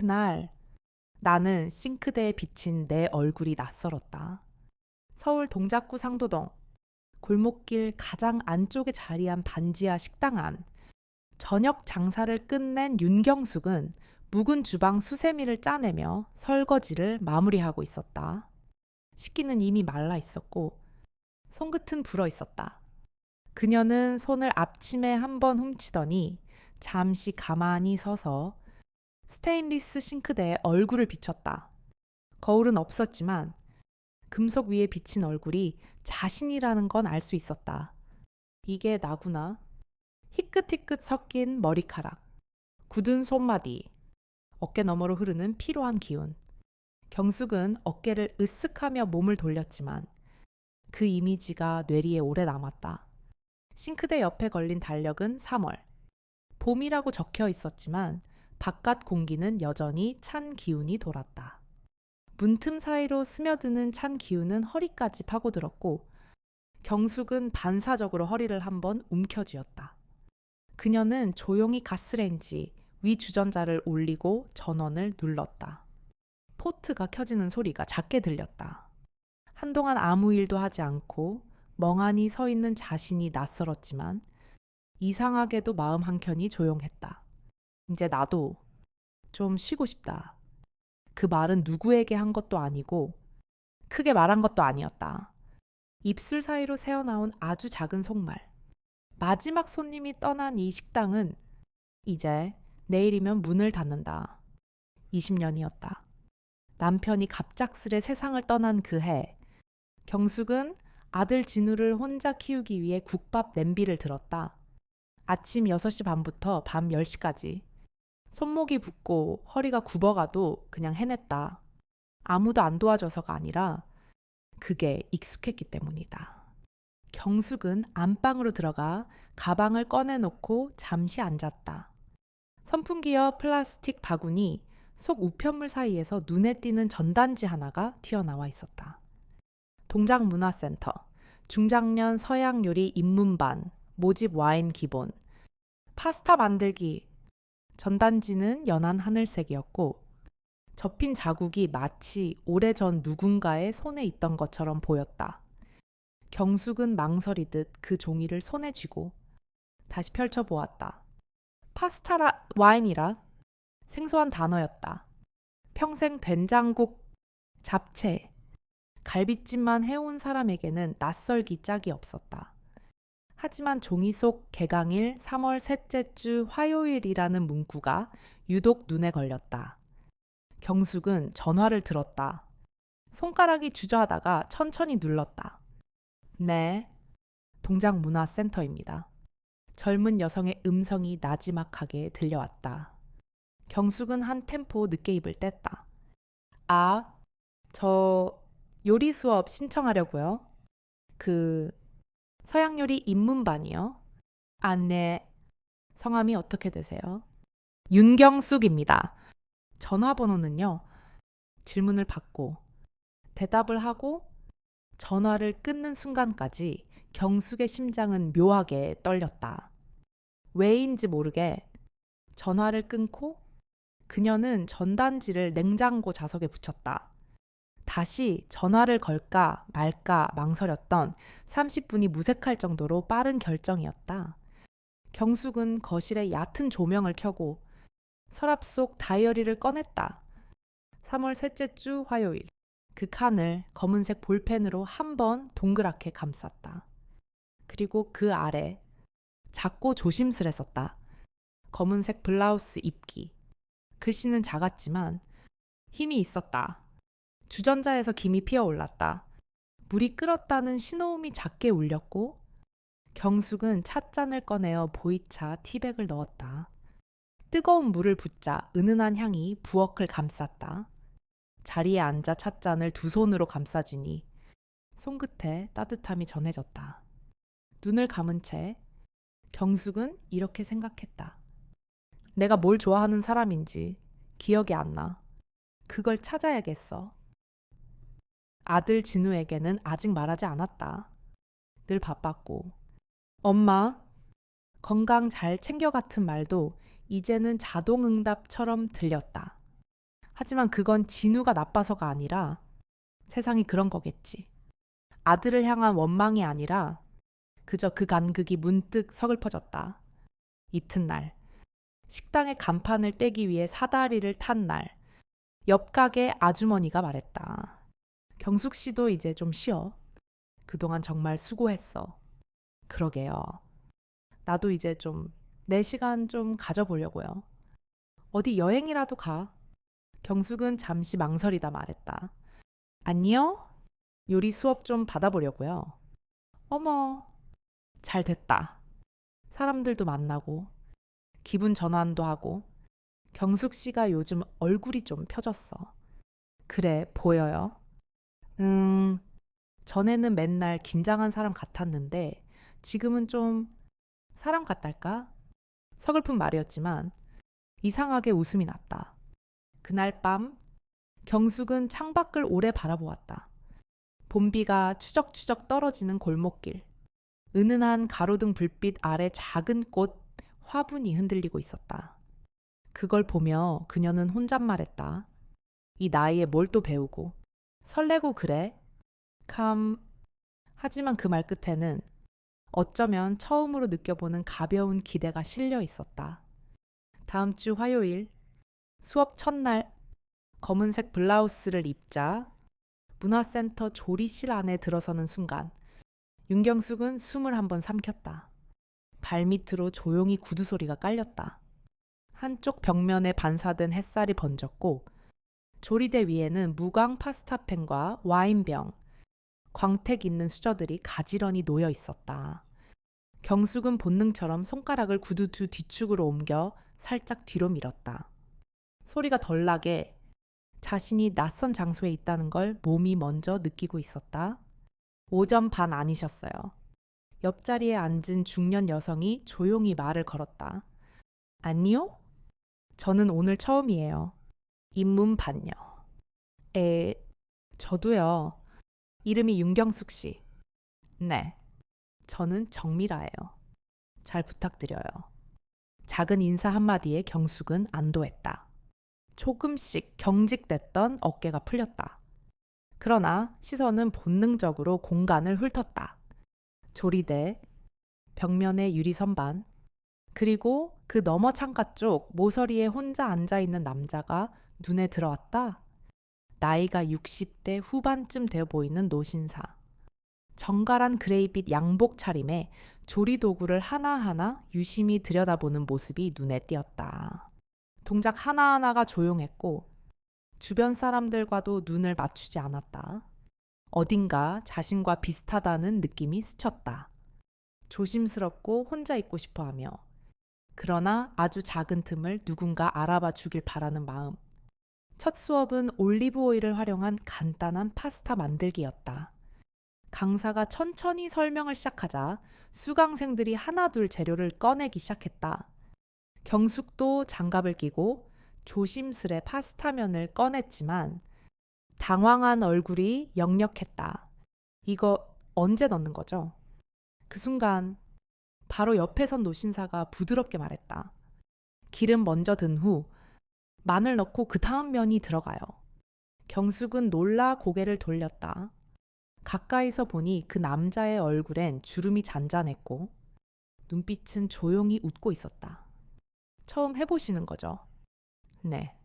그날 나는 싱크대에 비친 내 얼굴이 낯설었다. 서울 동작구 상도동 골목길 가장 안쪽에 자리한 반지하 식당 안. 저녁 장사를 끝낸 윤경숙은 묵은 주방 수세미를 짜내며 설거지를 마무리하고 있었다. 식기는 이미 말라 있었고 손끝은 불어 있었다. 그녀는 손을 앞치마에 한번 훔치더니 잠시 가만히 서서 스테인리스 싱크대에 얼굴을 비췄다. 거울은 없었지만 금속 위에 비친 얼굴이 자신이라는 건 알 수 있었다. 이게 나구나. 희끗희끗 섞인 머리카락, 굳은 손마디, 어깨 너머로 흐르는 피로한 기운. 경숙은 어깨를 으쓱하며 몸을 돌렸지만 그 이미지가 뇌리에 오래 남았다. 싱크대 옆에 걸린 달력은 3월. 봄이라고 적혀 있었지만 바깥 공기는 여전히 찬 기운이 돌았다. 문틈 사이로 스며드는 찬 기운은 허리까지 파고들었고 경숙은 반사적으로 허리를 한번 움켜쥐었다. 그녀는 조용히 가스레인지 위 주전자를 올리고 전원을 눌렀다. 포트가 켜지는 소리가 작게 들렸다. 한동안 아무 일도 하지 않고 멍하니 서 있는 자신이 낯설었지만 이상하게도 마음 한켠이 조용했다. 이제 나도 좀 쉬고 싶다. 그 말은 누구에게 한 것도 아니고 크게 말한 것도 아니었다. 입술 사이로 새어나온 아주 작은 속말. 마지막 손님이 떠난 이 식당은 이제 내일이면 문을 닫는다. 20년이었다. 남편이 갑작스레 세상을 떠난 그 해, 경숙은 아들 진우를 혼자 키우기 위해 국밥 냄비를 들었다. 아침 6시 반부터 밤 10시까지. 손목이 붓고 허리가 굽어가도 그냥 해냈다. 아무도 안 도와줘서가 아니라 그게 익숙했기 때문이다. 경숙은 안방으로 들어가 가방을 꺼내놓고 잠시 앉았다. 선풍기와 플라스틱 바구니, 속 우편물 사이에서 눈에 띄는 전단지 하나가 튀어나와 있었다. 동작문화센터, 중장년 서양 요리 입문반, 모집 와인 기본, 파스타 만들기. 전단지는 연한 하늘색이었고 접힌 자국이 마치 오래전 누군가의 손에 있던 것처럼 보였다. 경숙은 망설이듯 그 종이를 손에 쥐고 다시 펼쳐보았다. 파스타라 와인이라 생소한 단어였다. 평생 된장국, 잡채, 갈비찜만 해온 사람에게는 낯설기 짝이 없었다. 하지만 종이 속 개강일 3월 셋째 주 화요일이라는 문구가 유독 눈에 걸렸다. 경숙은 전화를 들었다. 손가락이 주저하다가 천천히 눌렀다. 네, 동작문화센터입니다. 젊은 여성의 음성이 나지막하게 들려왔다. 경숙은 한 템포 늦게 입을 뗐다. 아, 저 요리 수업 신청하려고요. 서양 요리 입문반이요. 아, 네. 성함이 어떻게 되세요? 윤경숙입니다. 전화번호는요. 질문을 받고 대답을 하고 전화를 끊는 순간까지 경숙의 심장은 묘하게 떨렸다. 왜인지 모르게 전화를 끊고 그녀는 전단지를 냉장고 자석에 붙였다. 다시 전화를 걸까 말까 망설였던 30분이 무색할 정도로 빠른 결정이었다. 경숙은 거실에 얕은 조명을 켜고 서랍 속 다이어리를 꺼냈다. 3월 셋째 주 화요일. 그 칸을 검은색 볼펜으로 한 번 동그랗게 감쌌다. 그리고 그 아래 작고 조심스레 썼다. 검은색 블라우스 입기. 글씨는 작았지만 힘이 있었다. 주전자에서 김이 피어올랐다. 물이 끓었다는 신호음이 작게 울렸고 경숙은 찻잔을 꺼내어 보이차 티백을 넣었다. 뜨거운 물을 붓자 은은한 향이 부엌을 감쌌다. 자리에 앉아 찻잔을 두 손으로 감싸쥐니 손끝에 따뜻함이 전해졌다. 눈을 감은 채 경숙은 이렇게 생각했다. 내가 뭘 좋아하는 사람인지 기억이 안 나. 그걸 찾아야겠어. 아들 진우에게는 아직 말하지 않았다. 늘 바빴고. 엄마, 건강 잘 챙겨 같은 말도 이제는 자동응답처럼 들렸다. 하지만 그건 진우가 나빠서가 아니라 세상이 그런 거겠지. 아들을 향한 원망이 아니라 그저 그 간극이 문득 서글퍼졌다. 이튿날 식당의 간판을 떼기 위해 사다리를 탄 날, 옆 가게 아주머니가 말했다. 경숙 씨도 이제 좀 쉬어. 그동안 정말 수고했어. 그러게요. 나도 이제 좀 내 시간 좀 가져보려고요. 어디 여행이라도 가. 경숙은 잠시 망설이다 말했다. 아니요. 요리 수업 좀 받아보려고요. 어머, 잘 됐다. 사람들도 만나고 기분 전환도 하고 경숙 씨가 요즘 얼굴이 좀 펴졌어. 그래, 보여요. 전에는 맨날 긴장한 사람 같았는데 지금은 좀 사람 같달까? 서글픈 말이었지만 이상하게 웃음이 났다. 그날 밤 경숙은 창밖을 오래 바라보았다. 봄비가 추적추적 떨어지는 골목길. 은은한 가로등 불빛 아래 작은 꽃 화분이 흔들리고 있었다. 그걸 보며 그녀는 혼잣말했다. 이 나이에 뭘 또 배우고 설레고 그래? 하지만 그 말 끝에는 어쩌면 처음으로 느껴보는 가벼운 기대가 실려 있었다. 다음 주 화요일 수업 첫날 검은색 블라우스를 입자 문화센터 조리실 안에 들어서는 순간 윤경숙은 숨을 한번 삼켰다. 발밑으로 조용히 구두 소리가 깔렸다. 한쪽 벽면에 반사된 햇살이 번졌고 조리대 위에는 무광 파스타팬과 와인병, 광택 있는 수저들이 가지런히 놓여 있었다. 경숙은 본능처럼 손가락을 구두 두 뒤축으로 옮겨 살짝 뒤로 밀었다. 소리가 덜 나게 자신이 낯선 장소에 있다는 걸 몸이 먼저 느끼고 있었다. 오전 반 아니셨어요. 옆자리에 앉은 중년 여성이 조용히 말을 걸었다. 아니요? 저는 오늘 처음이에요. 입문 반요. 저도요. 이름이 윤경숙 씨. 네. 저는 정미라예요. 잘 부탁드려요. 작은 인사 한마디에 경숙은 안도했다. 조금씩 경직됐던 어깨가 풀렸다. 그러나 시선은 본능적으로 공간을 훑었다. 조리대, 벽면의 유리 선반, 그리고 그 너머 창가 쪽 모서리에 혼자 앉아있는 남자가 눈에 들어왔다. 나이가 60대 후반쯤 되어 보이는 노신사. 정갈한 그레이빛 양복 차림에 조리도구를 하나하나 유심히 들여다보는 모습이 눈에 띄었다. 동작 하나하나가 조용했고 주변 사람들과도 눈을 맞추지 않았다. 어딘가 자신과 비슷하다는 느낌이 스쳤다. 조심스럽고 혼자 있고 싶어 하며 그러나 아주 작은 틈을 누군가 알아봐 주길 바라는 마음. 첫 수업은 올리브 오일을 활용한 간단한 파스타 만들기였다. 강사가 천천히 설명을 시작하자 수강생들이 하나둘 재료를 꺼내기 시작했다. 경숙도 장갑을 끼고 조심스레 파스타면을 꺼냈지만 당황한 얼굴이 역력했다. 이거 언제 넣는 거죠? 그 순간 바로 옆에 선 노신사가 부드럽게 말했다. 기름 먼저 든 후 마늘 넣고 그 다음 면이 들어가요. 경숙은 놀라 고개를 돌렸다. 가까이서 보니 그 남자의 얼굴엔 주름이 잔잔했고 눈빛은 조용히 웃고 있었다. 처음 해보시는 거죠? 네.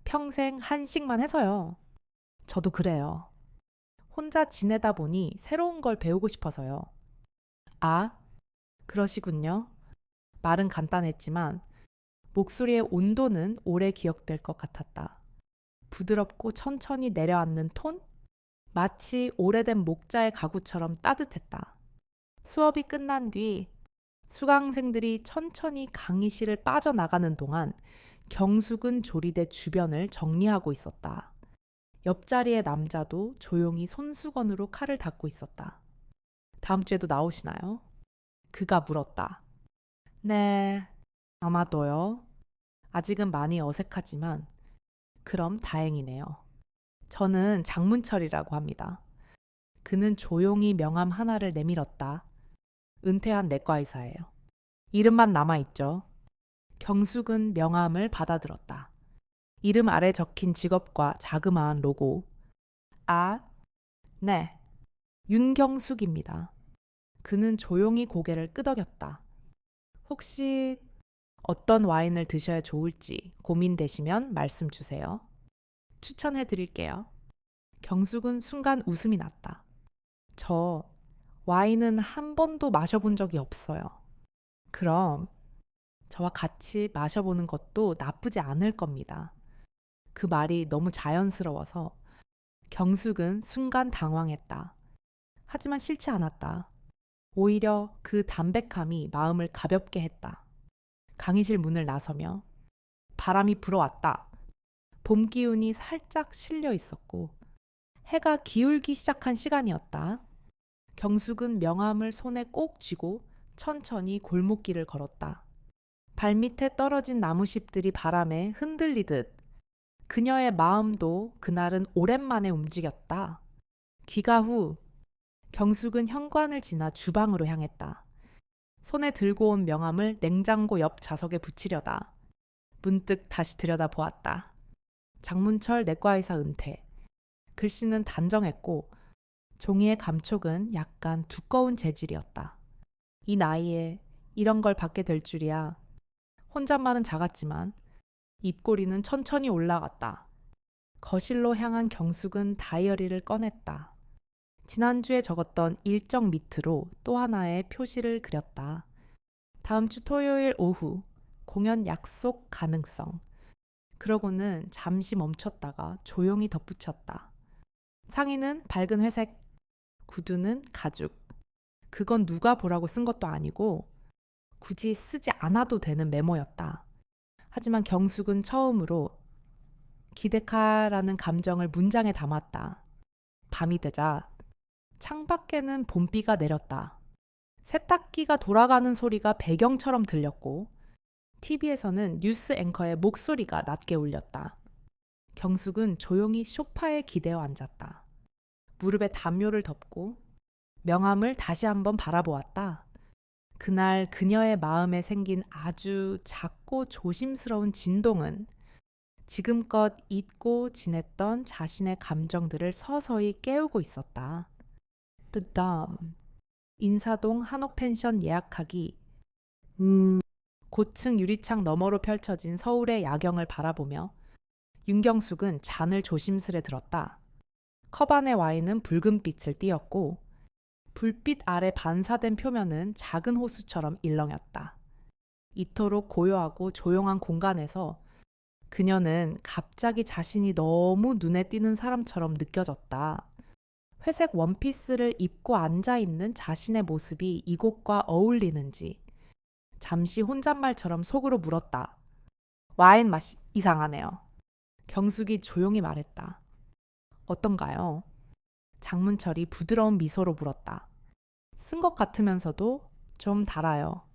평생 한식만 해서요. 저도 그래요. 혼자 지내다 보니 새로운 걸 배우고 싶어서요. 아, 그러시군요. 말은 간단했지만 목소리의 온도는 오래 기억될 것 같았다. 부드럽고 천천히 내려앉는 톤? 마치 오래된 목자의 가구처럼 따뜻했다. 수업이 끝난 뒤 수강생들이 천천히 강의실을 빠져나가는 동안 경숙은 조리대 주변을 정리하고 있었다. 옆자리의 남자도 조용히 손수건으로 칼을 닦고 있었다. 다음 주에도 나오시나요? 그가 물었다. 네, 아마도요. 아직은 많이 어색하지만 그럼 다행이네요. 저는 장문철이라고 합니다. 그는 조용히 명함 하나를 내밀었다. 은퇴한 내과 의사예요. 이름만 남아있죠. 경숙은 명함을 받아들었다. 이름 아래 적힌 직업과 자그마한 로고. 아, 네. 윤경숙입니다. 그는 조용히 고개를 끄덕였다. 혹시 어떤 와인을 드셔야 좋을지 고민되시면 말씀 주세요. 추천해 드릴게요. 경숙은 순간 웃음이 났다. 저 와인은 한 번도 마셔본 적이 없어요. 그럼 저와 같이 마셔보는 것도 나쁘지 않을 겁니다. 그 말이 너무 자연스러워서 경숙은 순간 당황했다. 하지만 싫지 않았다. 오히려 그 담백함이 마음을 가볍게 했다. 강의실 문을 나서며 바람이 불어왔다. 봄 기운이 살짝 실려 있었고 해가 기울기 시작한 시간이었다. 경숙은 명함을 손에 꼭 쥐고 천천히 골목길을 걸었다. 발밑에 떨어진 나무잎들이 바람에 흔들리듯 그녀의 마음도 그날은 오랜만에 움직였다. 귀가 후 경숙은 현관을 지나 주방으로 향했다. 손에 들고 온 명함을 냉장고 옆 자석에 붙이려다 문득 다시 들여다보았다. 장문철 내과의사 은퇴. 글씨는 단정했고 종이의 감촉은 약간 두꺼운 재질이었다. 이 나이에 이런 걸 받게 될 줄이야. 혼잣말은 작았지만 입꼬리는 천천히 올라갔다. 거실로 향한 경숙은 다이어리를 꺼냈다. 지난주에 적었던 일정 밑으로 또 하나의 표시를 그렸다. 다음 주 토요일 오후 공연 약속 가능성. 그러고는 잠시 멈췄다가 조용히 덧붙였다. 상의는 밝은 회색, 구두는 가죽. 그건 누가 보라고 쓴 것도 아니고 굳이 쓰지 않아도 되는 메모였다. 하지만 경숙은 처음으로 기데카라는 감정을 문장에 담았다. 밤이 되자 창밖에는 봄비가 내렸다. 세탁기가 돌아가는 소리가 배경처럼 들렸고 TV에서는 뉴스 앵커의 목소리가 낮게 울렸다. 경숙은 조용히 소파에 기대어 앉았다. 무릎에 담요를 덮고 명함을 다시 한번 바라보았다. 그날 그녀의 마음에 생긴 아주 작고 조심스러운 진동은 지금껏 잊고 지냈던 자신의 감정들을 서서히 깨우고 있었다. The Dom. 인사동 한옥펜션 예약하기. 고층 유리창 너머로 펼쳐진 서울의 야경을 바라보며 윤경숙은 잔을 조심스레 들었다. 컵 안의 와인은 붉은 빛을 띠었고 불빛 아래 반사된 표면은 작은 호수처럼 일렁였다. 이토록 고요하고 조용한 공간에서 그녀는 갑자기 자신이 너무 눈에 띄는 사람처럼 느껴졌다. 회색 원피스를 입고 앉아있는 자신의 모습이 이곳과 어울리는지 잠시 혼잣말처럼 속으로 물었다. 와인 맛이 이상하네요. 경숙이 조용히 말했다. 어떤가요? 장문철이 부드러운 미소로 물었다. 쓴 것 같으면서도 좀 달아요.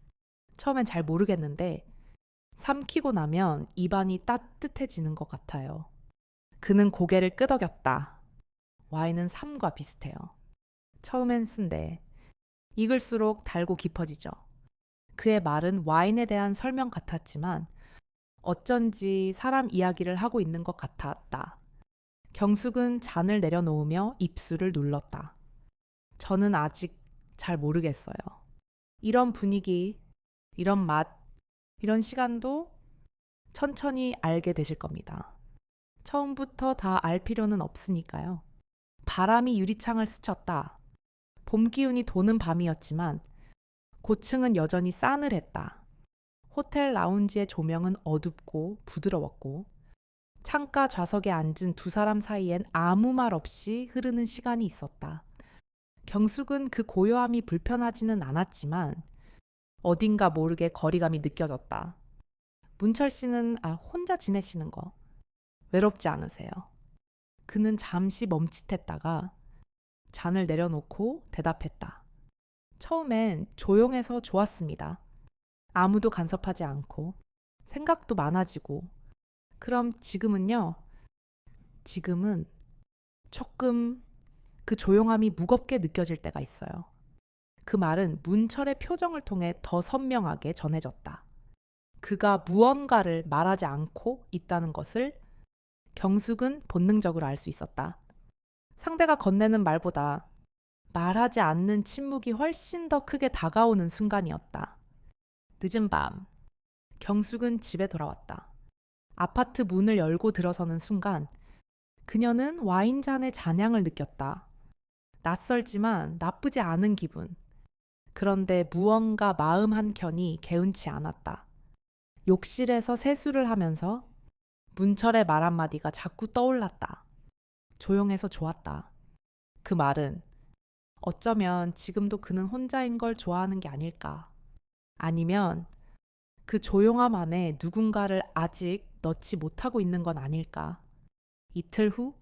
처음엔 잘 모르겠는데 삼키고 나면 입안이 따뜻해지는 것 같아요. 그는 고개를 끄덕였다. 와인은 삶과 비슷해요. 처음엔 쓴데 익을수록 달고 깊어지죠. 그의 말은 와인에 대한 설명 같았지만 어쩐지 사람 이야기를 하고 있는 것 같았다. 경숙은 잔을 내려놓으며 입술을 눌렀다. 저는 아직 잘 모르겠어요. 이런 분위기, 이런 맛, 이런 시간도 천천히 알게 되실 겁니다. 처음부터 다 알 필요는 없으니까요. 바람이 유리창을 스쳤다. 봄 기운이 도는 밤이었지만 고층은 여전히 싸늘했다. 호텔 라운지의 조명은 어둡고 부드러웠고 창가 좌석에 앉은 두 사람 사이엔 아무 말 없이 흐르는 시간이 있었다. 경숙은 그 고요함이 불편하지는 않았지만 어딘가 모르게 거리감이 느껴졌다. 문철 씨는 혼자 지내시는 거 외롭지 않으세요? 그는 잠시 멈칫했다가 잔을 내려놓고 대답했다. 처음엔 조용해서 좋았습니다. 아무도 간섭하지 않고 생각도 많아지고 그럼 지금은요? 지금은 조금 그 조용함이 무겁게 느껴질 때가 있어요. 그 말은 문철의 표정을 통해 더 선명하게 전해졌다. 그가 무언가를 말하지 않고 있다는 것을 경숙은 본능적으로 알 수 있었다. 상대가 건네는 말보다 말하지 않는 침묵이 훨씬 더 크게 다가오는 순간이었다. 늦은 밤, 경숙은 집에 돌아왔다. 아파트 문을 열고 들어서는 순간 그녀는 와인잔의 잔향을 느꼈다. 낯설지만 나쁘지 않은 기분. 그런데 무언가 마음 한켠이 개운치 않았다. 욕실에서 세수를 하면서 문철의 말 한마디가 자꾸 떠올랐다. 조용해서 좋았다. 그 말은 어쩌면 지금도 그는 혼자인 걸 좋아하는 게 아닐까. 아니면 그 조용함 안에 누군가를 아직 넣지 못하고 있는 건 아닐까. 이틀 후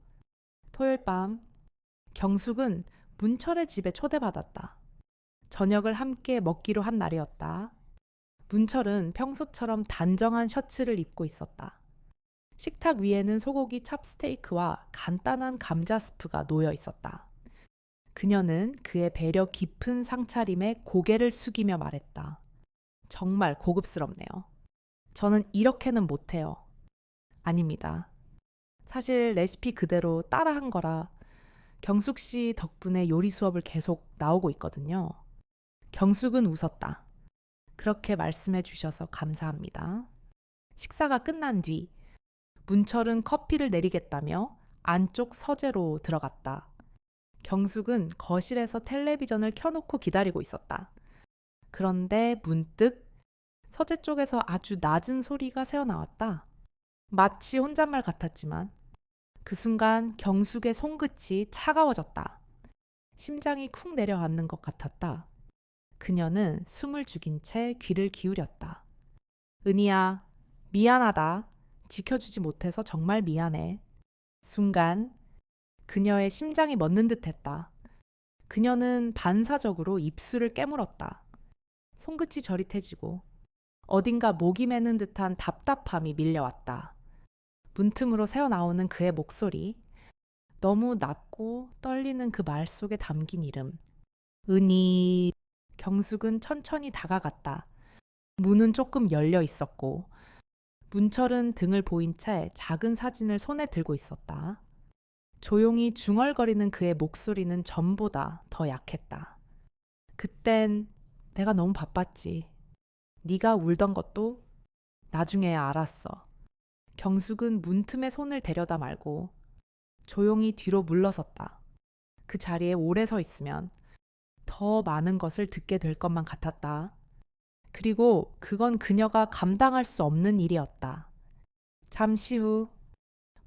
토요일 밤 경숙은 문철의 집에 초대받았다. 저녁을 함께 먹기로 한 날이었다. 문철은 평소처럼 단정한 셔츠를 입고 있었다. 식탁 위에는 소고기 찹스테이크와 간단한 감자 스프가 놓여 있었다. 그녀는 그의 배려 깊은 상차림에 고개를 숙이며 말했다. 정말 고급스럽네요. 저는 이렇게는 못해요. 아닙니다. 사실 레시피 그대로 따라한 거라 경숙 씨 덕분에 요리 수업을 계속 나오고 있거든요. 경숙은 웃었다. 그렇게 말씀해 주셔서 감사합니다. 식사가 끝난 뒤 문철은 커피를 내리겠다며 안쪽 서재로 들어갔다. 경숙은 거실에서 텔레비전을 켜놓고 기다리고 있었다. 그런데 문득 서재 쪽에서 아주 낮은 소리가 새어나왔다. 마치 혼잣말 같았지만 그 순간 경숙의 손끝이 차가워졌다. 심장이 쿵 내려앉는 것 같았다. 그녀는 숨을 죽인 채 귀를 기울였다. 은희야, 미안하다. 지켜주지 못해서 정말 미안해. 순간 그녀의 심장이 멎는 듯했다. 그녀는 반사적으로 입술을 깨물었다. 손끝이 저릿해지고 어딘가 목이 매는 듯한 답답함이 밀려왔다. 문틈으로 새어나오는 그의 목소리, 너무 낮고 떨리는 그 말 속에 담긴 이름. 은희. 경숙은 천천히 다가갔다. 문은 조금 열려 있었고 문철은 등을 보인 채 작은 사진을 손에 들고 있었다. 조용히 중얼거리는 그의 목소리는 전보다 더 약했다. 그땐 내가 너무 바빴지. 네가 울던 것도 나중에야 알았어. 경숙은 문틈에 손을 대려다 말고 조용히 뒤로 물러섰다. 그 자리에 오래 서 있으면 더 많은 것을 듣게 될 것만 같았다. 그리고 그건 그녀가 감당할 수 없는 일이었다. 잠시 후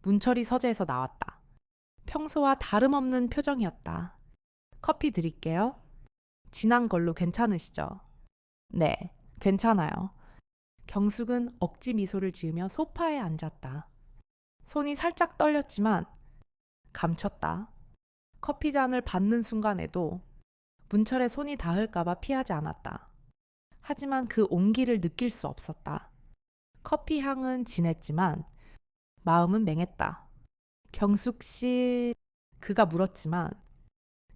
문철이 서재에서 나왔다. 평소와 다름없는 표정이었다. 커피 드릴게요. 진한 걸로 괜찮으시죠? 네, 괜찮아요. 경숙은 억지 미소를 지으며 소파에 앉았다. 손이 살짝 떨렸지만 감췄다. 커피 잔을 받는 순간에도 문철의 손이 닿을까봐 피하지 않았다. 하지만 그 온기를 느낄 수 없었다. 커피 향은 진했지만 마음은 맹했다. 경숙 씨, 그가 물었지만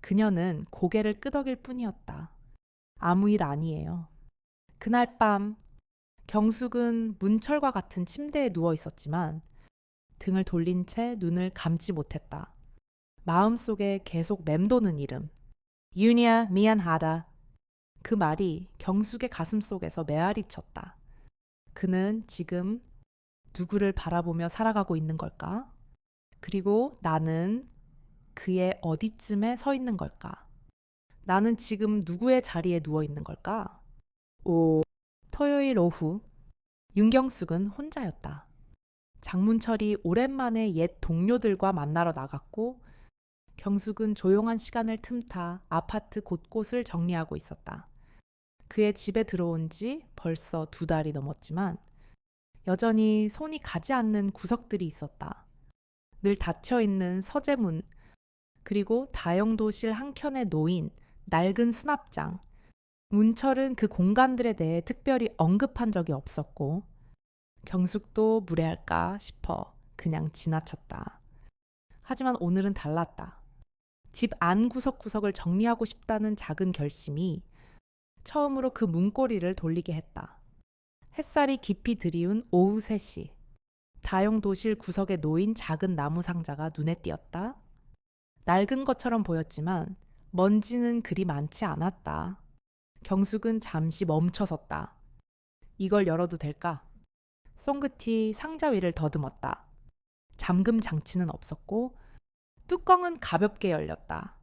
그녀는 고개를 끄덕일 뿐이었다. 아무 일 아니에요. 그날 밤 경숙은 문철과 같은 침대에 누워 있었지만 등을 돌린 채 눈을 감지 못했다. 마음속에 계속 맴도는 이름. 윤희야, 미안하다. 그 말이 경숙의 가슴 속에서 메아리 쳤다. 그는 지금 누구를 바라보며 살아가고 있는 걸까? 그리고 나는 그의 어디쯤에 서 있는 걸까? 나는 지금 누구의 자리에 누워 있는 걸까? 토요일 오후 윤경숙은 혼자였다. 장문철이 오랜만에 옛 동료들과 만나러 나갔고 경숙은 조용한 시간을 틈타 아파트 곳곳을 정리하고 있었다. 그의 집에 들어온 지 벌써 2달이 넘었지만 여전히 손이 가지 않는 구석들이 있었다. 늘 닫혀있는 서재문, 그리고 다용도실 한켠에 놓인 낡은 수납장. 문철은 그 공간들에 대해 특별히 언급한 적이 없었고 경숙도 무례할까 싶어 그냥 지나쳤다. 하지만 오늘은 달랐다. 집 안 구석구석을 정리하고 싶다는 작은 결심이 처음으로 그 문고리를 돌리게 했다. 햇살이 깊이 들이운 오후 3시. 다용도실 구석에 놓인 작은 나무 상자가 눈에 띄었다. 낡은 것처럼 보였지만 먼지는 그리 많지 않았다. 경숙은 잠시 멈춰섰다. 이걸 열어도 될까? 송긋이 상자 위를 더듬었다. 잠금 장치는 없었고 뚜껑은 가볍게 열렸다.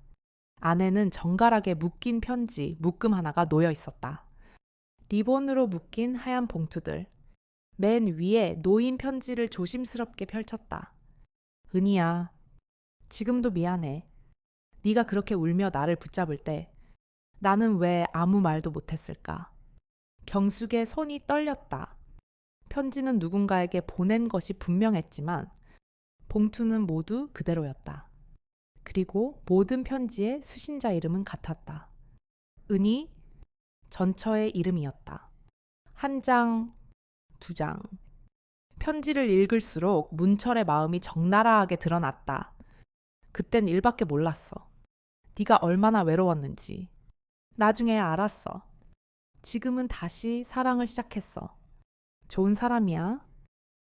안에는 정갈하게 묶인 편지, 묶음 하나가 놓여 있었다. 리본으로 묶인 하얀 봉투들. 맨 위에 놓인 편지를 조심스럽게 펼쳤다. 은희야, 지금도 미안해. 네가 그렇게 울며 나를 붙잡을 때 나는 왜 아무 말도 못했을까? 경숙의 손이 떨렸다. 편지는 누군가에게 보낸 것이 분명했지만 봉투는 모두 그대로였다. 그리고 모든 편지의 수신자 이름은 같았다. 은희, 전처의 이름이었다. 한 장, 두 장. 편지를 읽을수록 문철의 마음이 적나라하게 드러났다. 그땐 일밖에 몰랐어. 네가 얼마나 외로웠는지. 나중에 알았어. 지금은 다시 사랑을 시작했어. 좋은 사람이야.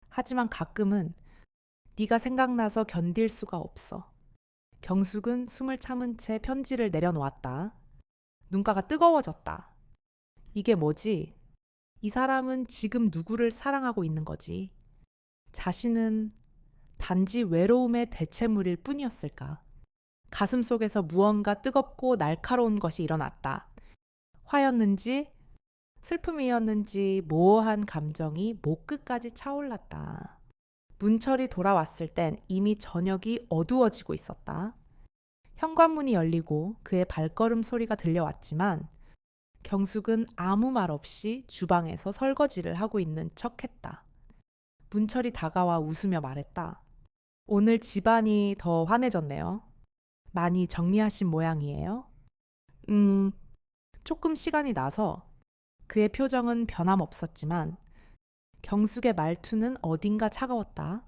하지만 가끔은 네가 생각나서 견딜 수가 없어. 경숙은 숨을 참은 채 편지를 내려놓았다. 눈가가 뜨거워졌다. 이게 뭐지? 이 사람은 지금 누구를 사랑하고 있는 거지? 자신은 단지 외로움의 대체물일 뿐이었을까? 가슴 속에서 무언가 뜨겁고 날카로운 것이 일어났다. 화였는지 슬픔이었는지 모호한 감정이 목 끝까지 차올랐다. 문철이 돌아왔을 땐 이미 저녁이 어두워지고 있었다. 현관문이 열리고 그의 발걸음 소리가 들려왔지만 경숙은 아무 말 없이 주방에서 설거지를 하고 있는 척했다. 문철이 다가와 웃으며 말했다. 오늘 집안이 더 환해졌네요. 많이 정리하신 모양이에요? 조금 시간이 나서 그의 표정은 변함없었지만 경숙의 말투는 어딘가 차가웠다.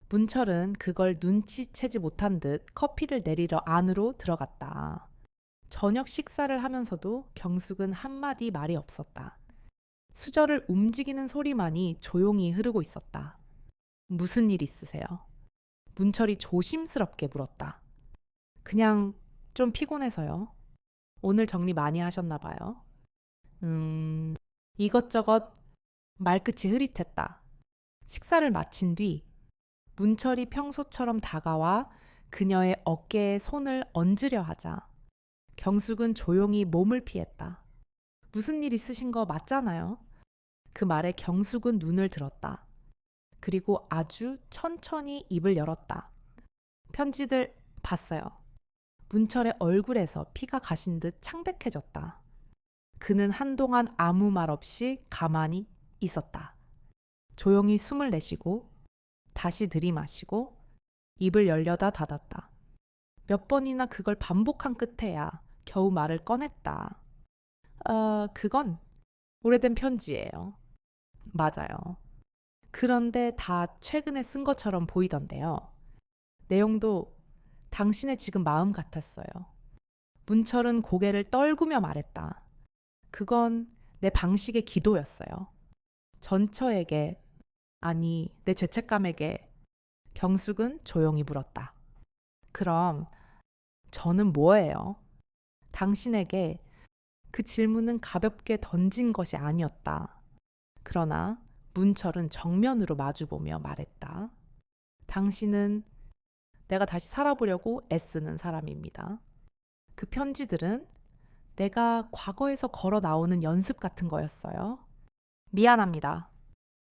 문철은 그걸 눈치채지 못한 듯 커피를 내리러 안으로 들어갔다. 저녁 식사를 하면서도 경숙은 한마디 말이 없었다. 수저를 움직이는 소리만이 조용히 흐르고 있었다. 무슨 일 있으세요? 문철이 조심스럽게 물었다. 그냥 좀 피곤해서요. 오늘 정리 많이 하셨나 봐요. 이것저것 말끝이 흐릿했다. 식사를 마친 뒤 문철이 평소처럼 다가와 그녀의 어깨에 손을 얹으려 하자 경숙은 조용히 몸을 피했다. 무슨 일 있으신 거 맞잖아요. 그 말에 경숙은 눈을 들었다. 그리고 아주 천천히 입을 열었다. 편지들 봤어요. 문철의 얼굴에서 피가 가신 듯 창백해졌다. 그는 한동안 아무 말 없이 가만히 있었다. 조용히 숨을 내쉬고 다시 들이마시고 입을 열려다 닫았다. 몇 번이나 그걸 반복한 끝에야 겨우 말을 꺼냈다. 그건 오래된 편지예요. 맞아요. 그런데 다 최근에 쓴 것처럼 보이던데요. 내용도 당신의 지금 마음 같았어요. 문철은 고개를 떨구며 말했다. 그건 내 방식의 기도였어요. 전처에게, 아니 내 죄책감에게. 경숙은 조용히 물었다. 그럼 저는 뭐예요? 당신에게 그 질문은 가볍게 던진 것이 아니었다. 그러나 문철은 정면으로 마주보며 말했다. 당신은 내가 다시 살아보려고 애쓰는 사람입니다. 그 편지들은 내가 과거에서 걸어 나오는 연습 같은 거였어요. 미안합니다.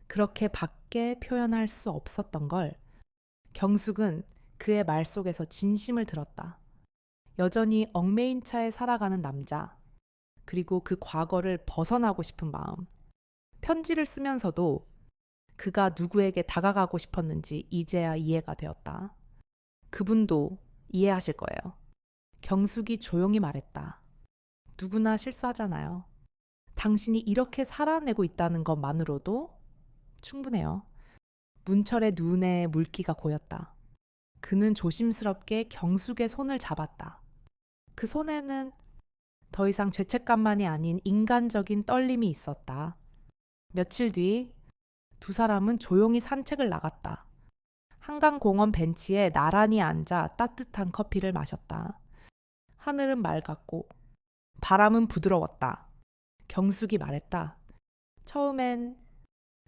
그렇게 밖에 표현할 수 없었던 걸 경숙은 그의 말 속에서 진심을 들었다. 여전히 얽매인 차에 살아가는 남자, 그리고 그 과거를 벗어나고 싶은 마음. 편지를 쓰면서도 그가 누구에게 다가가고 싶었는지 이제야 이해가 되었다. 그분도 이해하실 거예요. 경숙이 조용히 말했다. 누구나 실수하잖아요. 당신이 이렇게 살아내고 있다는 것만으로도 충분해요. 문철의 눈에 물기가 고였다. 그는 조심스럽게 경숙의 손을 잡았다. 그 손에는 더 이상 죄책감만이 아닌 인간적인 떨림이 있었다. 며칠 뒤 두 사람은 조용히 산책을 나갔다. 한강공원 벤치에 나란히 앉아 따뜻한 커피를 마셨다. 하늘은 맑았고 바람은 부드러웠다. 경숙이 말했다. 처음엔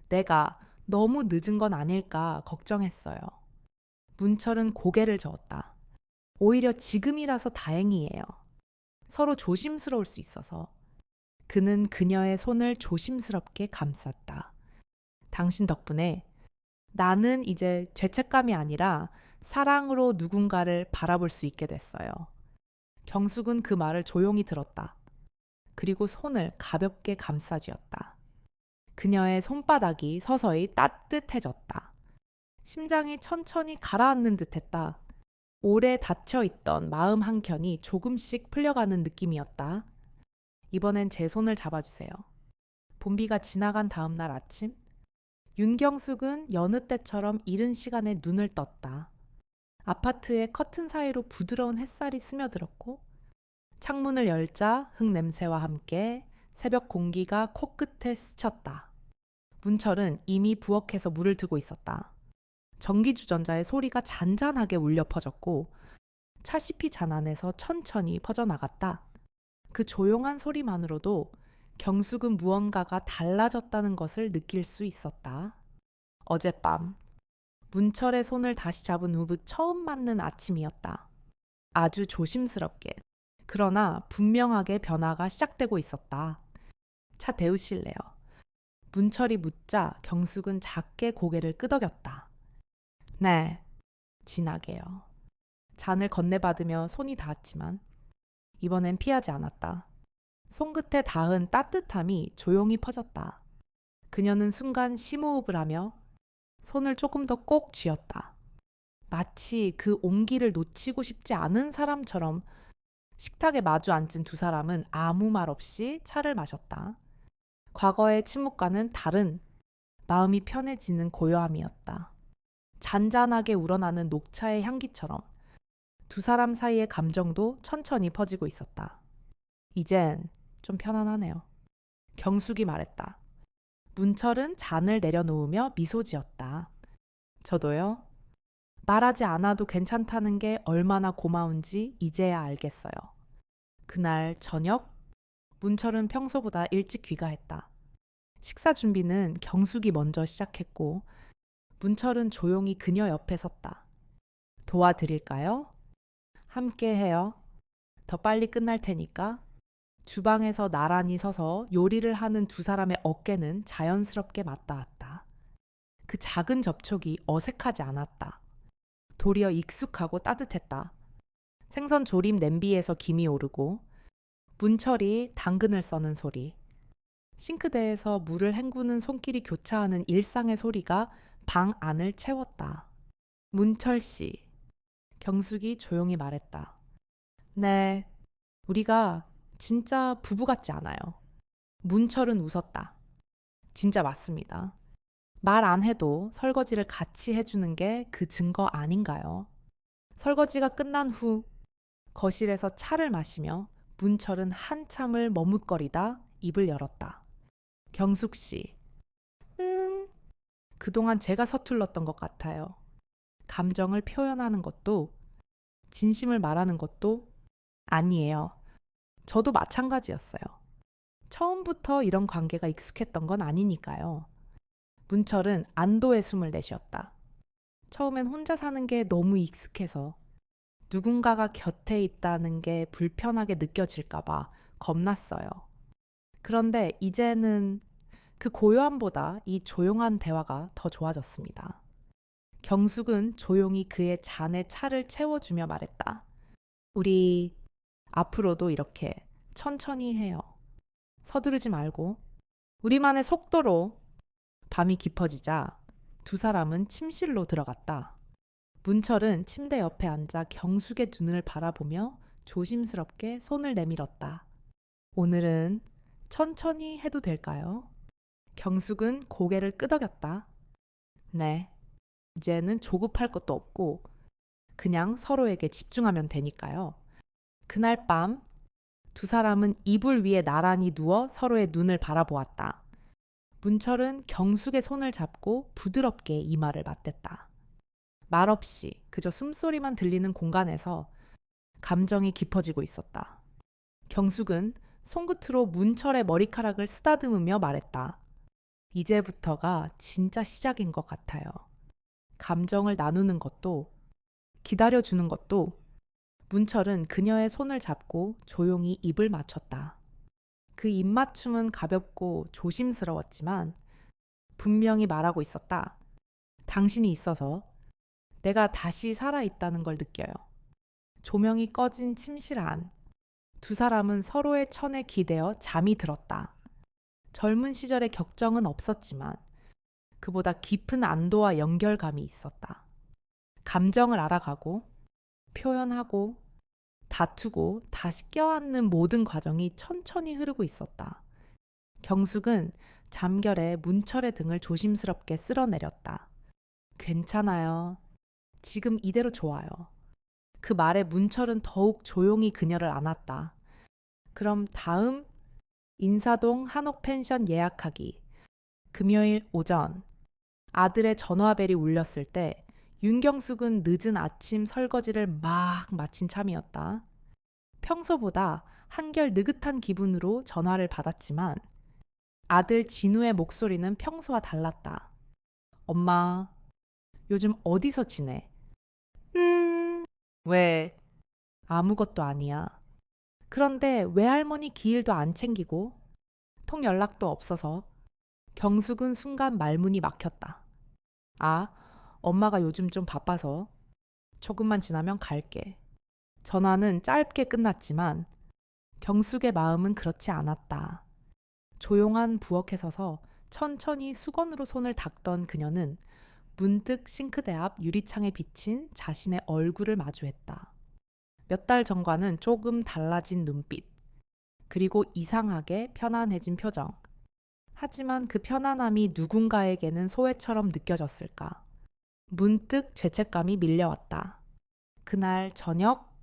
내가 너무 늦은 건 아닐까 걱정했어요. 문철은 고개를 저었다. 오히려 지금이라서 다행이에요. 서로 조심스러울 수 있어서. 그는 그녀의 손을 조심스럽게 감쌌다. 당신 덕분에 나는 이제 죄책감이 아니라 사랑으로 누군가를 바라볼 수 있게 됐어요. 경숙은 그 말을 조용히 들었다. 그리고 손을 가볍게 감싸쥐었다. 그녀의 손바닥이 서서히 따뜻해졌다. 심장이 천천히 가라앉는 듯했다. 오래 닫혀있던 마음 한켠이 조금씩 풀려가는 느낌이었다. 이번엔 제 손을 잡아주세요. 봄비가 지나간 다음 날 아침, 윤경숙은 여느 때처럼 이른 시간에 눈을 떴다. 아파트의 커튼 사이로 부드러운 햇살이 스며들었고 창문을 열자 흙냄새와 함께 새벽 공기가 코끝에 스쳤다. 문철은 이미 부엌에서 물을 두고 있었다. 전기주전자의 소리가 잔잔하게 울려 퍼졌고 차시피 잔 안에서 천천히 퍼져나갔다. 그 조용한 소리만으로도 경숙은 무언가가 달라졌다는 것을 느낄 수 있었다. 어젯밤 문철의 손을 다시 잡은 후 처음 맞는 아침이었다. 아주 조심스럽게 그러나 분명하게 변화가 시작되고 있었다. 차 데우실래요? 문철이 묻자 경숙은 작게 고개를 끄덕였다. 네, 진하게요. 잔을 건네받으며 손이 닿았지만 이번엔 피하지 않았다. 손끝에 닿은 따뜻함이 조용히 퍼졌다. 그녀는 순간 심호흡을 하며 손을 조금 더 꼭 쥐었다. 마치 그 온기를 놓치고 싶지 않은 사람처럼 식탁에 마주 앉은 두 사람은 아무 말 없이 차를 마셨다. 과거의 침묵과는 다른 마음이 편해지는 고요함이었다. 잔잔하게 우러나는 녹차의 향기처럼 두 사람 사이의 감정도 천천히 퍼지고 있었다. 이젠 좀 편안하네요. 경숙이 말했다. 문철은 잔을 내려놓으며 미소 지었다. 저도요. 말하지 않아도 괜찮다는 게 얼마나 고마운지 이제야 알겠어요. 그날 저녁, 문철은 평소보다 일찍 귀가했다. 식사 준비는 경숙이 먼저 시작했고 문철은 조용히 그녀 옆에 섰다. 도와드릴까요? 함께 해요. 더 빨리 끝날 테니까. 주방에서 나란히 서서 요리를 하는 두 사람의 어깨는 자연스럽게 맞닿았다. 그 작은 접촉이 어색하지 않았다. 도리어 익숙하고 따뜻했다. 생선 조림 냄비에서 김이 오르고 문철이 당근을 써는 소리, 싱크대에서 물을 헹구는 손길이 교차하는 일상의 소리가 방 안을 채웠다. 문철 씨, 경숙이 조용히 말했다. 네, 우리가 진짜 부부 같지 않아요. 문철은 웃었다. 진짜 맞습니다. 말 안 해도 설거지를 같이 해주는 게 그 증거 아닌가요? 설거지가 끝난 후 거실에서 차를 마시며 문철은 한참을 머뭇거리다 입을 열었다. 경숙 씨, 그동안 제가 서툴렀던 것 같아요. 감정을 표현하는 것도 진심을 말하는 것도 아니에요. 저도 마찬가지였어요. 처음부터 이런 관계가 익숙했던 건 아니니까요. 문철은 안도의 숨을 내쉬었다. 처음엔 혼자 사는 게 너무 익숙해서 누군가가 곁에 있다는 게 불편하게 느껴질까봐 겁났어요. 그런데 이제는 그 고요함보다 이 조용한 대화가 더 좋아졌습니다. 경숙은 조용히 그의 잔에 차를 채워주며 말했다. 우리 앞으로도 이렇게 천천히 해요. 서두르지 말고 우리만의 속도로. 밤이 깊어지자 두 사람은 침실로 들어갔다. 문철은 침대 옆에 앉아 경숙의 눈을 바라보며 조심스럽게 손을 내밀었다. 오늘은 천천히 해도 될까요? 경숙은 고개를 끄덕였다. 네, 이제는 조급할 것도 없고 그냥 서로에게 집중하면 되니까요. 그날 밤 두 사람은 이불 위에 나란히 누워 서로의 눈을 바라보았다. 문철은 경숙의 손을 잡고 부드럽게 이마를 맞댔다. 말없이 그저 숨소리만 들리는 공간에서 감정이 깊어지고 있었다. 경숙은 손끝으로 문철의 머리카락을 쓰다듬으며 말했다. 이제부터가 진짜 시작인 것 같아요. 감정을 나누는 것도, 기다려주는 것도. 문철은 그녀의 손을 잡고 조용히 입을 맞췄다. 그 입맞춤은 가볍고 조심스러웠지만 분명히 말하고 있었다. 당신이 있어서 내가 다시 살아있다는 걸 느껴요. 조명이 꺼진 침실 안. 두 사람은 서로의 천에 기대어 잠이 들었다. 젊은 시절의 격정은 없었지만 그보다 깊은 안도와 연결감이 있었다. 감정을 알아가고 표현하고 다투고 다시 껴안는 모든 과정이 천천히 흐르고 있었다. 경숙은 잠결에 문철의 등을 조심스럽게 쓸어내렸다. 괜찮아요. 지금 이대로 좋아요. 그 말에 문철은 더욱 조용히 그녀를 안았다. 그럼 다음 인사동 한옥 펜션 예약하기. 금요일 오전. 아들의 전화벨이 울렸을 때 윤경숙은 늦은 아침 설거지를 막 마친 참이었다. 평소보다 한결 느긋한 기분으로 전화를 받았지만 아들 진우의 목소리는 평소와 달랐다. 엄마, 요즘 어디서 지내? 왜? 아무것도 아니야. 그런데 외할머니 기일도 안 챙기고 통 연락도 없어서. 경숙은 순간 말문이 막혔다. 아, 엄마가 요즘 좀 바빠서 조금만 지나면 갈게. 전화는 짧게 끝났지만 경숙의 마음은 그렇지 않았다. 조용한 부엌에 서서 천천히 수건으로 손을 닦던 그녀는 문득 싱크대 앞 유리창에 비친 자신의 얼굴을 마주했다. 몇 달 전과는 조금 달라진 눈빛, 그리고 이상하게 편안해진 표정. 하지만 그 편안함이 누군가에게는 소외처럼 느껴졌을까. 문득 죄책감이 밀려왔다. 그날 저녁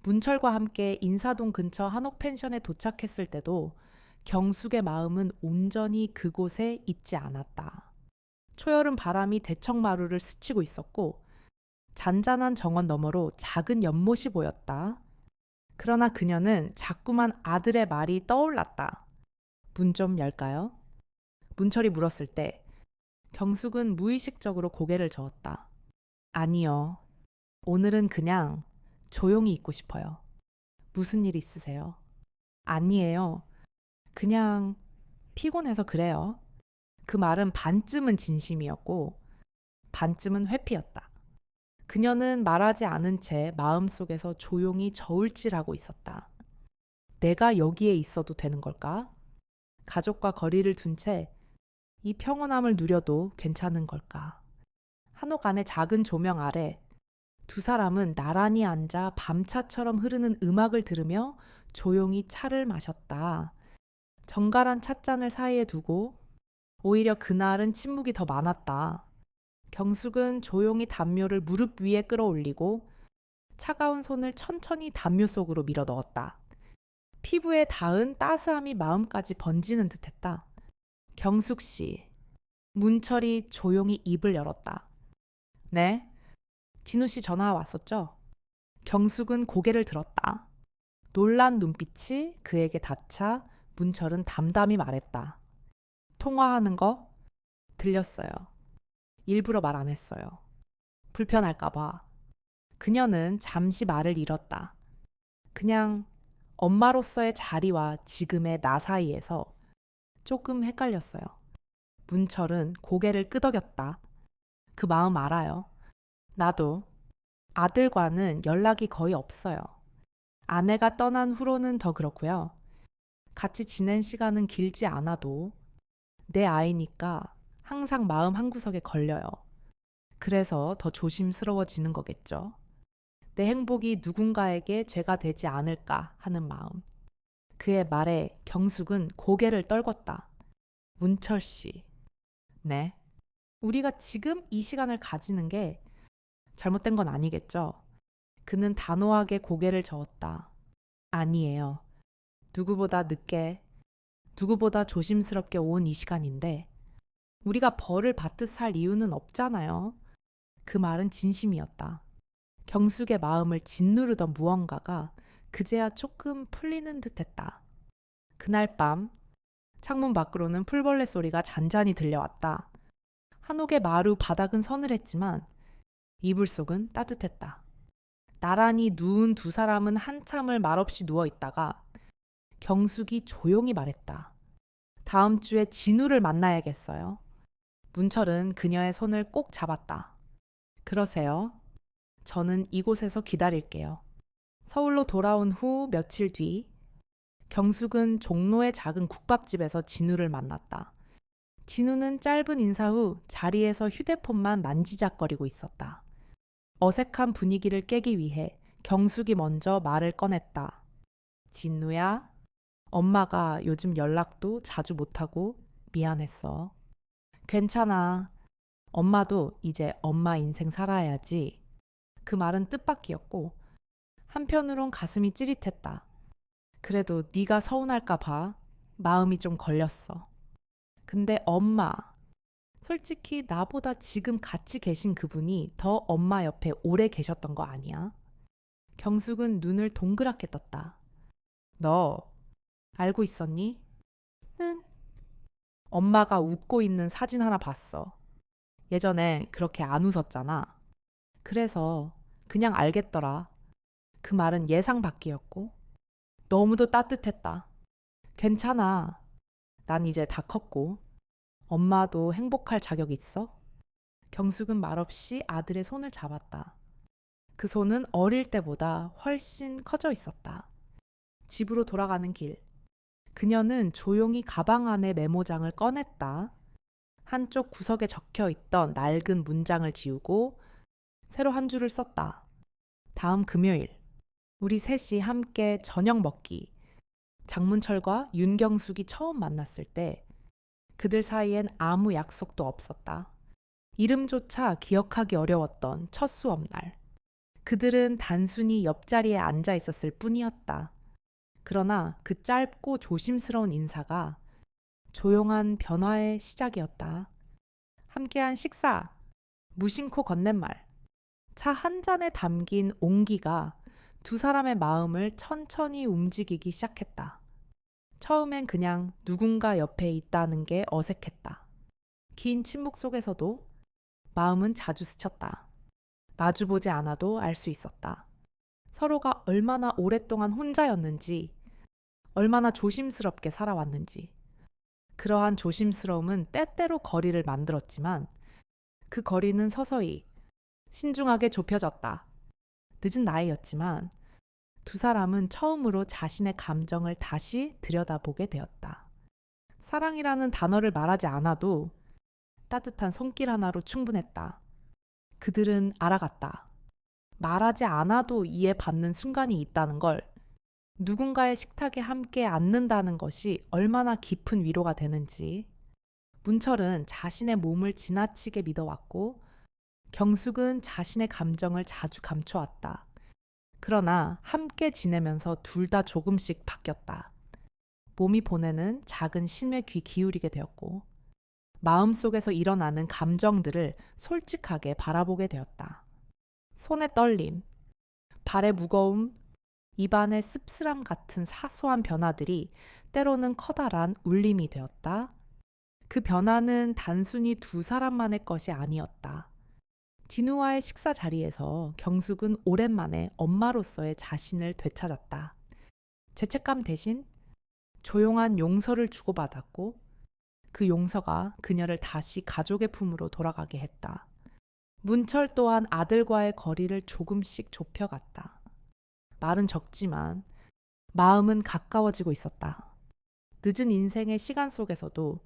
문철과 함께 인사동 근처 한옥 펜션에 도착했을 때도 경숙의 마음은 온전히 그곳에 있지 않았다. 초여름 바람이 대청마루를 스치고 있었고 잔잔한 정원 너머로 작은 연못이 보였다. 그러나 그녀는 자꾸만 아들의 말이 떠올랐다. 문 좀 열까요? 문철이 물었을 때 경숙은 무의식적으로 고개를 저었다. 아니요. 오늘은 그냥 조용히 있고 싶어요. 무슨 일 있으세요? 아니에요. 그냥 피곤해서 그래요. 그 말은 반쯤은 진심이었고 반쯤은 회피였다. 그녀는 말하지 않은 채 마음속에서 조용히 저울질하고 있었다. 내가 여기에 있어도 되는 걸까? 가족과 거리를 둔 채 이 평온함을 누려도 괜찮은 걸까? 한옥 안의 작은 조명 아래 두 사람은 나란히 앉아 밤차처럼 흐르는 음악을 들으며 조용히 차를 마셨다. 정갈한 찻잔을 사이에 두고 오히려 그날은 침묵이 더 많았다. 경숙은 조용히 담요를 무릎 위에 끌어올리고 차가운 손을 천천히 담요 속으로 밀어 넣었다. 피부에 닿은 따스함이 마음까지 번지는 듯했다. 경숙 씨. 문철이 조용히 입을 열었다. 네? 진우 씨 전화 왔었죠? 경숙은 고개를 들었다. 놀란 눈빛이 그에게 닿자 문철은 담담히 말했다. 통화하는 거? 들렸어요. 일부러 말 안 했어요. 불편할까봐. 그녀는 잠시 말을 잃었다. 그냥 엄마로서의 자리와 지금의 나 사이에서 조금 헷갈렸어요. 문철은 고개를 끄덕였다. 그 마음 알아요. 나도. 아들과는 연락이 거의 없어요. 아내가 떠난 후로는 더 그렇고요. 같이 지낸 시간은 길지 않아도 내 아이니까 항상 마음 한구석에 걸려요. 그래서 더 조심스러워지는 거겠죠. 내 행복이 누군가에게 죄가 되지 않을까 하는 마음. 그의 말에 경숙은 고개를 떨궜다. 문철 씨. 네. 우리가 지금 이 시간을 가지는 게 잘못된 건 아니겠죠? 그는 단호하게 고개를 저었다. 아니에요. 누구보다 늦게, 누구보다 조심스럽게 온 이 시간인데 우리가 벌을 받듯 살 이유는 없잖아요. 그 말은 진심이었다. 경숙의 마음을 짓누르던 무언가가 그제야 조금 풀리는 듯했다. 그날 밤 창문 밖으로는 풀벌레 소리가 잔잔히 들려왔다. 한옥의 마루 바닥은 서늘했지만 이불 속은 따뜻했다. 나란히 누운 두 사람은 한참을 말없이 누워있다가 경숙이 조용히 말했다. 다음 주에 진우를 만나야겠어요. 문철은 그녀의 손을 꼭 잡았다. 그러세요. 저는 이곳에서 기다릴게요. 서울로 돌아온 후 며칠 뒤 경숙은 종로의 작은 국밥집에서 진우를 만났다. 진우는 짧은 인사 후 자리에서 휴대폰만 만지작거리고 있었다. 어색한 분위기를 깨기 위해 경숙이 먼저 말을 꺼냈다. 진우야, 엄마가 요즘 연락도 자주 못하고 미안했어. 괜찮아. 엄마도 이제 엄마 인생 살아야지. 그 말은 뜻밖이었고 한편으론 가슴이 찌릿했다. 그래도 네가 서운할까 봐 마음이 좀 걸렸어. 근데 엄마, 솔직히 나보다 지금 같이 계신 그분이 더 엄마 옆에 오래 계셨던 거 아니야? 경숙은 눈을 동그랗게 떴다. 너 알고 있었니? 응. 엄마가 웃고 있는 사진 하나 봤어. 예전에 그렇게 안 웃었잖아. 그래서 그냥 알겠더라. 그 말은 예상 밖이었고 너무도 따뜻했다. 괜찮아. 난 이제 다 컸고 엄마도 행복할 자격 있어? 경숙은 말없이 아들의 손을 잡았다. 그 손은 어릴 때보다 훨씬 커져 있었다. 집으로 돌아가는 길. 그녀는 조용히 가방 안에 메모장을 꺼냈다. 한쪽 구석에 적혀 있던 낡은 문장을 지우고 새로 한 줄을 썼다. 다음 금요일, 우리 셋이 함께 저녁 먹기. 장문철과 윤경숙이 처음 만났을 때 그들 사이엔 아무 약속도 없었다. 이름조차 기억하기 어려웠던 첫 수업날. 그들은 단순히 옆자리에 앉아 있었을 뿐이었다. 그러나 그 짧고 조심스러운 인사가 조용한 변화의 시작이었다. 함께한 식사, 무심코 건넨 말, 차 한 잔에 담긴 온기가 두 사람의 마음을 천천히 움직이기 시작했다. 처음엔 그냥 누군가 옆에 있다는 게 어색했다. 긴 침묵 속에서도 마음은 자주 스쳤다. 마주보지 않아도 알 수 있었다. 서로가 얼마나 오랫동안 혼자였는지, 얼마나 조심스럽게 살아왔는지. 그러한 조심스러움은 때때로 거리를 만들었지만 그 거리는 서서히 신중하게 좁혀졌다. 늦은 나이였지만 두 사람은 처음으로 자신의 감정을 다시 들여다보게 되었다. 사랑이라는 단어를 말하지 않아도 따뜻한 손길 하나로 충분했다. 그들은 알아갔다. 말하지 않아도 이해받는 순간이 있다는 걸, 누군가의 식탁에 함께 앉는다는 것이 얼마나 깊은 위로가 되는지. 문철은 자신의 몸을 지나치게 믿어왔고 경숙은 자신의 감정을 자주 감춰왔다. 그러나 함께 지내면서 둘 다 조금씩 바뀌었다. 몸이 보내는 작은 신에 귀 기울이게 되었고 마음속에서 일어나는 감정들을 솔직하게 바라보게 되었다. 손의 떨림, 발의 무거움, 입안의 씁쓸함 같은 사소한 변화들이 때로는 커다란 울림이 되었다. 그 변화는 단순히 두 사람만의 것이 아니었다. 진우와의 식사 자리에서 경숙은 오랜만에 엄마로서의 자신을 되찾았다. 죄책감 대신 조용한 용서를 주고받았고 그 용서가 그녀를 다시 가족의 품으로 돌아가게 했다. 문철 또한 아들과의 거리를 조금씩 좁혀갔다. 말은 적지만 마음은 가까워지고 있었다. 늦은 인생의 시간 속에서도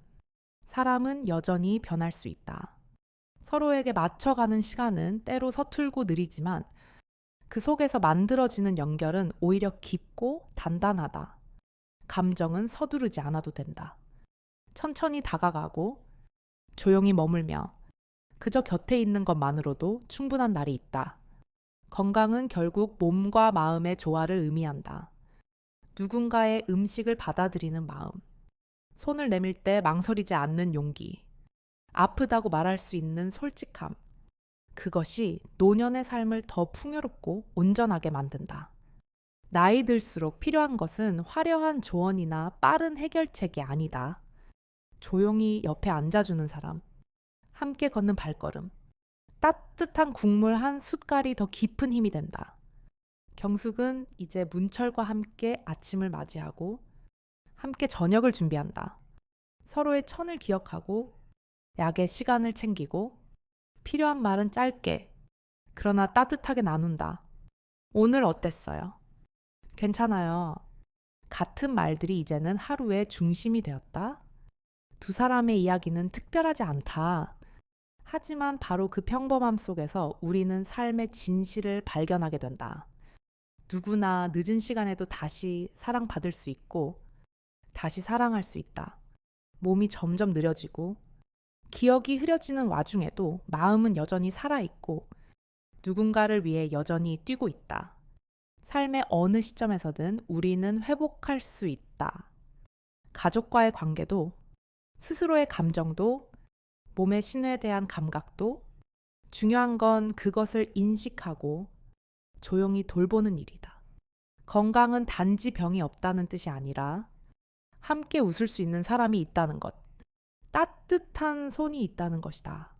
사람은 여전히 변할 수 있다. 서로에게 맞춰가는 시간은 때로 서툴고 느리지만 그 속에서 만들어지는 연결은 오히려 깊고 단단하다. 감정은 서두르지 않아도 된다. 천천히 다가가고 조용히 머물며 그저 곁에 있는 것만으로도 충분한 날이 있다. 건강은 결국 몸과 마음의 조화를 의미한다. 누군가의 음식을 받아들이는 마음, 손을 내밀 때 망설이지 않는 용기, 아프다고 말할 수 있는 솔직함. 그것이 노년의 삶을 더 풍요롭고 온전하게 만든다. 나이 들수록 필요한 것은 화려한 조언이나 빠른 해결책이 아니다. 조용히 옆에 앉아주는 사람, 함께 걷는 발걸음, 따뜻한 국물 한 숟갈이 더 깊은 힘이 된다. 경숙은 이제 문철과 함께 아침을 맞이하고 함께 저녁을 준비한다. 서로의 천을 기억하고 약의 시간을 챙기고 필요한 말은 짧게 그러나 따뜻하게 나눈다. 오늘 어땠어요? 괜찮아요. 같은 말들이 이제는 하루의 중심이 되었다. 두 사람의 이야기는 특별하지 않다. 하지만 바로 그 평범함 속에서 우리는 삶의 진실을 발견하게 된다. 누구나 늦은 시간에도 다시 사랑받을 수 있고 다시 사랑할 수 있다. 몸이 점점 느려지고 기억이 흐려지는 와중에도 마음은 여전히 살아있고 누군가를 위해 여전히 뛰고 있다. 삶의 어느 시점에서든 우리는 회복할 수 있다. 가족과의 관계도 스스로의 감정도 몸의 신호에 대한 감각도 중요한 건 그것을 인식하고 조용히 돌보는 일이다. 건강은 단지 병이 없다는 뜻이 아니라 함께 웃을 수 있는 사람이 있다는 것, 따뜻한 손이 있다는 것이다.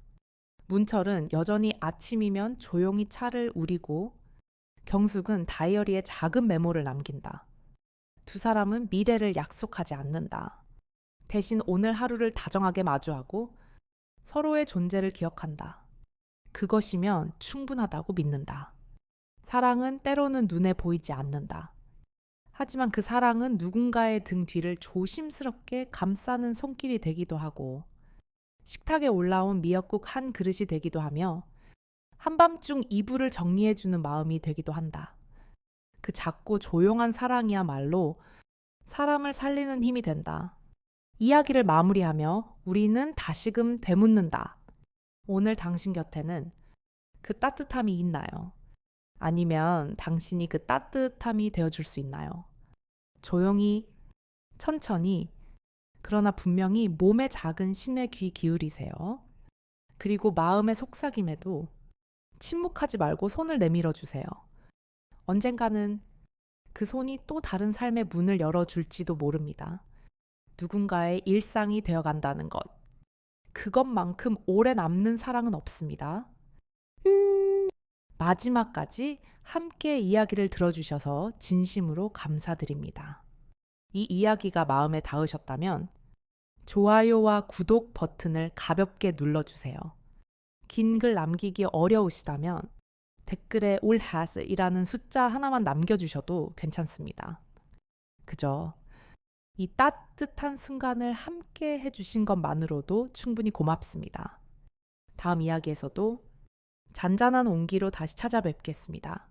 문철은 여전히 아침이면 조용히 차를 우리고 경숙은 다이어리에 작은 메모를 남긴다. 두 사람은 미래를 약속하지 않는다. 대신 오늘 하루를 다정하게 마주하고 서로의 존재를 기억한다. 그것이면 충분하다고 믿는다. 사랑은 때로는 눈에 보이지 않는다. 하지만 그 사랑은 누군가의 등 뒤를 조심스럽게 감싸는 손길이 되기도 하고 식탁에 올라온 미역국 한 그릇이 되기도 하며 한밤중 이불을 정리해주는 마음이 되기도 한다. 그 작고 조용한 사랑이야말로 사람을 살리는 힘이 된다. 이야기를 마무리하며 우리는 다시금 되묻는다. 오늘 당신 곁에는 그 따뜻함이 있나요? 아니면 당신이 그 따뜻함이 되어줄 수 있나요? 조용히, 천천히, 그러나 분명히 몸의 작은 신에 귀 기울이세요. 그리고 마음의 속삭임에도 침묵하지 말고 손을 내밀어 주세요. 언젠가는 그 손이 또 다른 삶의 문을 열어줄지도 모릅니다. 누군가의 일상이 되어간다는 것. 그것만큼 오래 남는 사랑은 없습니다. 마지막까지 함께 이야기를 들어주셔서 진심으로 감사드립니다. 이 이야기가 마음에 닿으셨다면 좋아요와 구독 버튼을 가볍게 눌러주세요. 긴 글 남기기 어려우시다면 댓글에 all has이라는 숫자 하나만 남겨주셔도 괜찮습니다. 그저 이 따뜻한 순간을 함께 해주신 것만으로도 충분히 고맙습니다. 다음 이야기에서도 잔잔한 온기로 다시 찾아뵙겠습니다.